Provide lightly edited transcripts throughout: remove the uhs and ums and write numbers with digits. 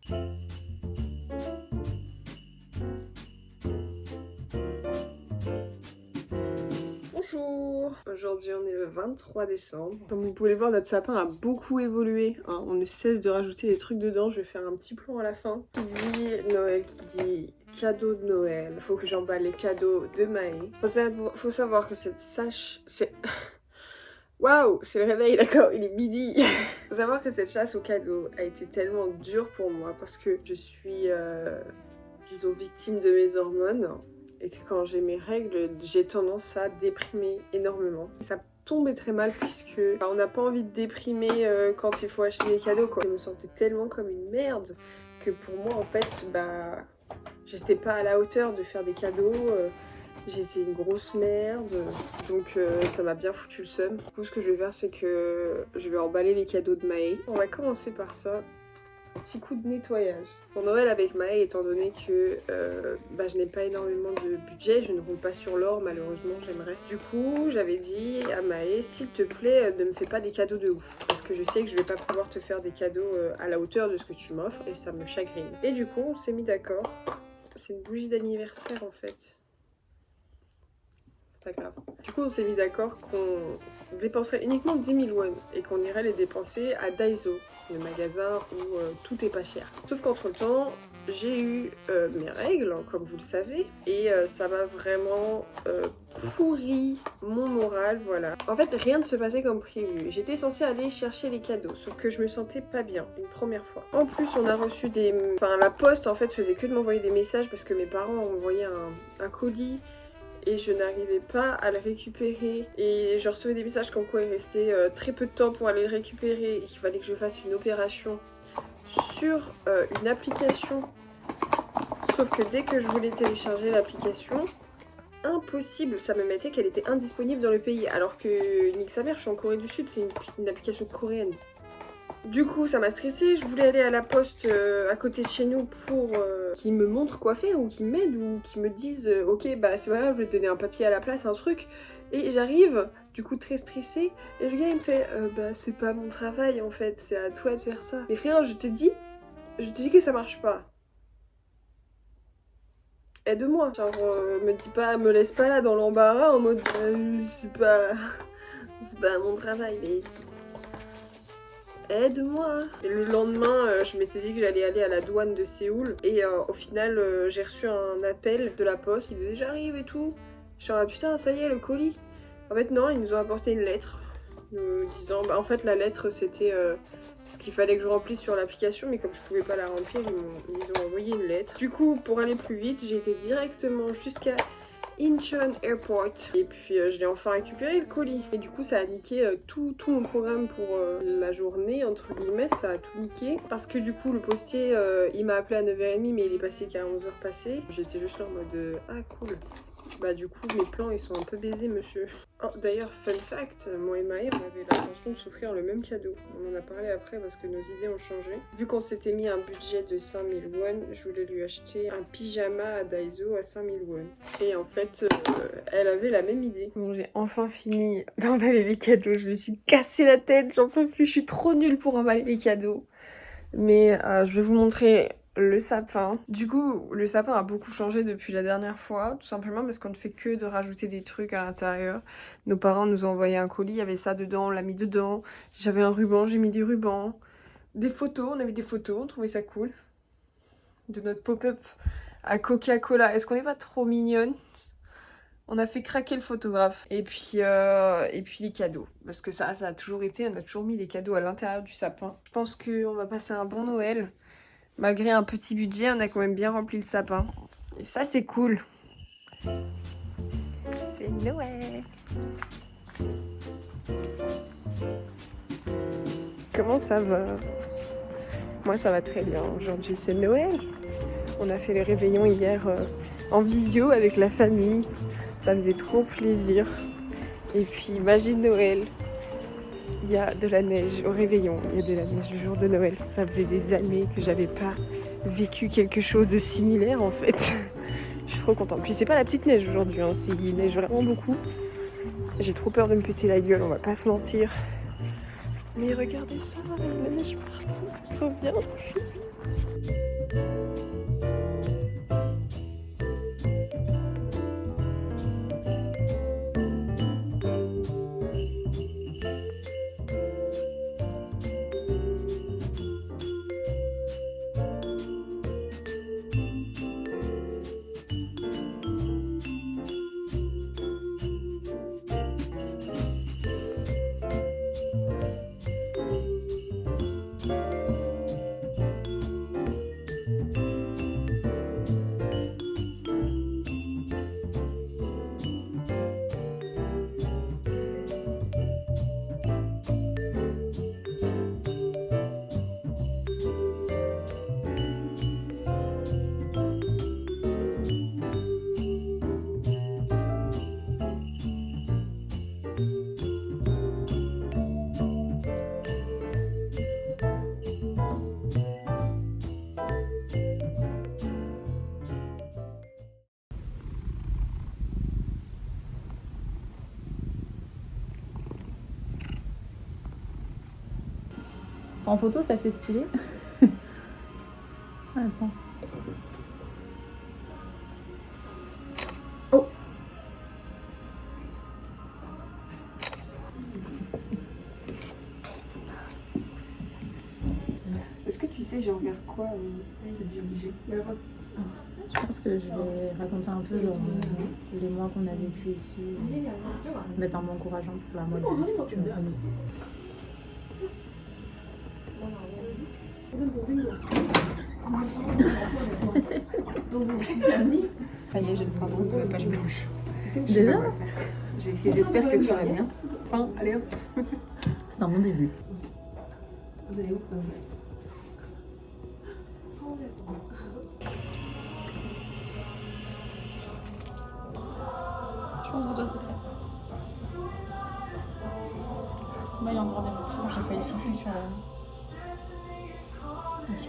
Bonjour! Aujourd'hui on est le 23 décembre. Comme vous pouvez le voir, notre sapin a beaucoup évolué, hein. On ne cesse de rajouter des trucs dedans. Je vais faire un petit plan à la fin. Qui dit Noël, qui dit cadeau de Noël. Faut que j'emballe les cadeaux de Maë. Faut savoir que cette sache... Waouh, c'est le réveil, d'accord, il est midi. Faut savoir que cette chasse aux cadeaux a été tellement dure pour moi parce que je suis, disons, victime de mes hormones et que quand j'ai mes règles, j'ai tendance à déprimer énormément. Et ça tombait très mal puisque on n'a pas envie de déprimer quand il faut acheter des cadeaux, quoi. Je me sentais tellement comme une merde que pour moi, en fait, j'étais pas à la hauteur de faire des cadeaux. J'étais une grosse merde, donc ça m'a bien foutu le seum. Du coup, ce que je vais faire, c'est que je vais emballer les cadeaux de Maë. On va commencer par ça. Un petit coup de nettoyage. Pour Noël avec Maë, étant donné que je n'ai pas énormément de budget, je ne roule pas sur l'or, malheureusement, j'aimerais. Du coup, j'avais dit à Maë, s'il te plaît, ne me fais pas des cadeaux de ouf. Parce que je sais que je vais pas pouvoir te faire des cadeaux à la hauteur de ce que tu m'offres, et ça me chagrine. Et du coup, on s'est mis d'accord. C'est une bougie d'anniversaire, en fait. Pas grave. Du coup, on s'est mis d'accord qu'on dépenserait uniquement 10 000 won et qu'on irait les dépenser à Daiso, le magasin où tout est pas cher. Sauf qu'entre temps, j'ai eu mes règles, comme vous le savez, et ça m'a vraiment pourri mon moral, voilà. En fait, rien ne se passait comme prévu. J'étais censée aller chercher les cadeaux, sauf que je me sentais pas bien une première fois. En plus, on a reçu des... Enfin, la poste, en fait, faisait que de m'envoyer des messages parce que mes parents ont envoyé un colis et je n'arrivais pas à le récupérer et je recevais des messages comme quoi il restait très peu de temps pour aller le récupérer et qu'il fallait que je fasse une opération sur une application, sauf que dès que je voulais télécharger l'application, impossible, ça me mettait qu'elle était indisponible dans le pays alors que nique sa mère, je suis en Corée du Sud, c'est une application coréenne. Du coup, ça m'a stressée, je voulais aller à la poste à côté de chez nous pour qu'ils me montrent quoi faire ou qu'ils m'aident ou qu'ils me disent ok, bah c'est pas grave, je vais te donner un papier à la place, un truc. Et j'arrive, du coup très stressée, et le gars il me fait bah c'est pas mon travail en fait, c'est à toi de faire ça. Mais frère, je te dis que ça marche pas. Aide-moi, genre me dis pas, me laisse pas là dans l'embarras en mode c'est pas mon travail, mais... Aide-moi. Et le lendemain, je m'étais dit que j'allais aller à la douane de Séoul. Et au final, j'ai reçu un appel de la poste. Ils disaient j'arrive et tout. Je suis en mode putain, ça y est, le colis. En fait, non, ils nous ont apporté une lettre. Nous disant, en fait, la lettre c'était ce qu'il fallait que je remplisse sur l'application. Mais comme je pouvais pas la remplir, ils ont envoyé une lettre. Du coup, pour aller plus vite, j'ai été directement jusqu'à Incheon Airport et puis je l'ai enfin récupéré le colis et du coup ça a niqué tout mon programme pour la journée entre guillemets, ça a tout niqué parce que du coup le postier il m'a appelé à 9h30 mais il est passé qu'à 11h passé. J'étais juste là en mode ah cool. Bah du coup mes plans ils sont un peu baisés monsieur. Oh d'ailleurs fun fact, moi et Maë on avait l'intention de s'offrir le même cadeau. On en a parlé après parce que nos idées ont changé. Vu qu'on s'était mis un budget de 5000 won, je voulais lui acheter un pyjama à Daiso à 5000 won. Et en fait elle avait la même idée. Bon j'ai enfin fini d'emballer les cadeaux, je me suis cassé la tête, j'en peux plus, je suis trop nulle pour emballer les cadeaux. Mais je vais vous montrer le sapin. Du coup, le sapin a beaucoup changé depuis la dernière fois, tout simplement parce qu'on ne fait que de rajouter des trucs à l'intérieur. Nos parents nous ont envoyé un colis, il y avait ça dedans, on l'a mis dedans. J'avais un ruban, j'ai mis des rubans. Des photos, on avait des photos, on trouvait ça cool. De notre pop-up à Coca-Cola. Est-ce qu'on n'est pas trop mignonne? On a fait craquer le photographe. Et puis les cadeaux. Parce que ça a toujours été, on a toujours mis les cadeaux à l'intérieur du sapin. Je pense qu'on va passer un bon Noël. Malgré un petit budget, on a quand même bien rempli le sapin. Et ça, c'est cool. C'est Noël. Comment ça va? Moi, ça va très bien. Aujourd'hui, c'est Noël. On a fait les réveillons hier en visio avec la famille. Ça faisait trop plaisir. Et puis, magie de Noël. Il y a de la neige au réveillon. Il y a de la neige le jour de Noël. Ça faisait des années que j'avais pas vécu quelque chose de similaire en fait. Je suis trop contente. Puis c'est pas la petite neige aujourd'hui, hein. Il neige vraiment beaucoup. J'ai trop peur de me péter la gueule, on va pas se mentir. Mais regardez ça, la neige partout, c'est trop bien. En photo, ça fait stylé. Attends. Oh. Est-ce que tu sais genre vers quoi te diriger? Je pense que je vais raconter un peu genre, les mois qu'on a vécu ici. Mettre un mot encourageant pour la mode. Tu vois. Ça y est, j'ai le syndrome de la page blanche. Déjà J'espère que tu vas bien. Enfin, allez hop. C'est un bon début. Je pense que toi c'est clair. Moi il y a encore des mots. J'ai failli souffler sur la... Ok.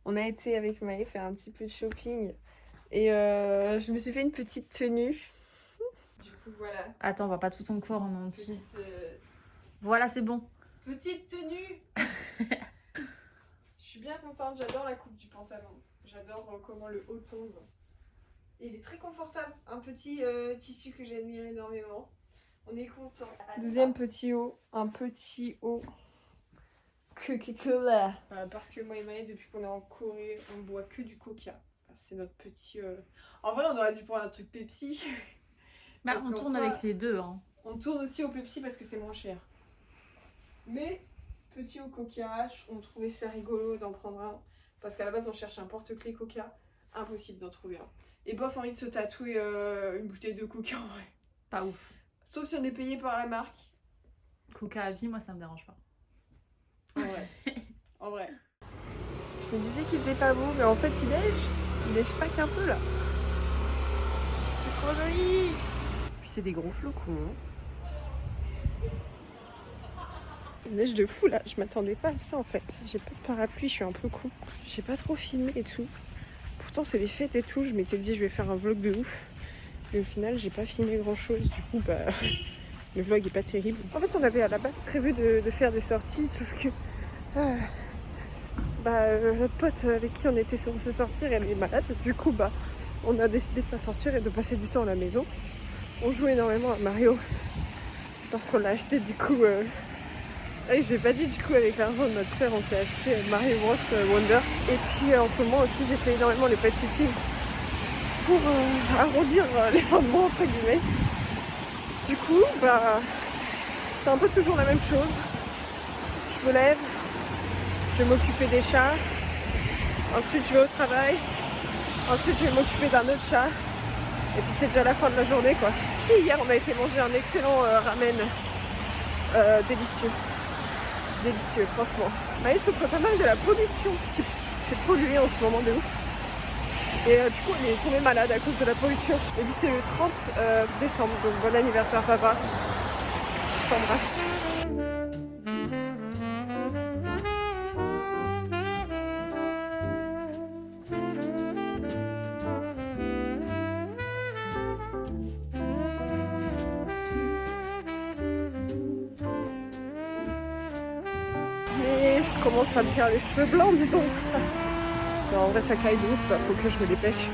On a été avec Maë faire un petit peu de shopping et je me suis fait une petite tenue. Du coup voilà. Attends, on voit pas tout ton corps en entier. Petite, Voilà, c'est bon. petite tenue. Je suis bien contente, j'adore la coupe du pantalon. J'adore comment le haut tombe. Et il est très confortable. Un petit tissu que j'admire énormément. On est content. Deuxième petit haut, un petit haut. Coca-Cola. Parce que moi et Maë, depuis qu'on est en Corée, on boit que du coca. C'est notre petit... En vrai, on aurait dû prendre un truc Pepsi. Bah, Parce on qu'en tourne soi, avec les deux. Hein. On tourne aussi au Pepsi parce que c'est moins cher. Mais, petit au coca, on trouvait ça rigolo d'en prendre un. Parce qu'à la base, on cherche un porte-clés coca. Impossible d'en trouver un. Et bof, envie de se tatouer une bouteille de coca en vrai. Pas ouf. Sauf si on est payé par la marque. Coca à vie, moi ça me dérange pas. En vrai. En vrai. Je me disais qu'il faisait pas beau, mais en fait il neige. Il neige pas qu'un peu là. C'est trop joli. Puis c'est des gros flocons. Hein. Il neige de fou là. Je m'attendais pas à ça en fait. J'ai pas de parapluie, je suis un peu con. J'ai pas trop filmé et tout. Pourtant c'est les fêtes et tout. Je m'étais dit je vais faire un vlog de ouf. Mais au final j'ai pas filmé grand chose. Du coup bah... Le vlog est pas terrible. En fait, on avait à la base prévu de faire des sorties, sauf que notre pote avec qui on était censé sortir, elle est malade. Du coup, on a décidé de pas sortir et de passer du temps à la maison. On joue énormément à Mario parce qu'on l'a acheté du coup. J'ai pas dit du coup avec l'argent de notre sœur, on s'est acheté Mario Bros Wonder. Et puis en ce moment aussi, j'ai fait énormément les pet sitting pour arrondir les fins de mois entre guillemets. Du coup, c'est un peu toujours la même chose. Je me lève, je vais m'occuper des chats, ensuite je vais au travail, ensuite je vais m'occuper d'un autre chat, et puis c'est déjà la fin de la journée quoi. Si, hier on a été manger un excellent ramen, délicieux, délicieux franchement. Maë souffre pas mal de la pollution, parce qu'il fait polluer en ce moment de ouf. Et du coup, on est tombé malade à cause de la pollution. Et puis c'est le 30 décembre, donc bon anniversaire papa. Je t'embrasse. Et je commence à me faire les cheveux blancs, dis donc. Non, en vrai, ça caille de ouf, là. Faut que je me dépêche.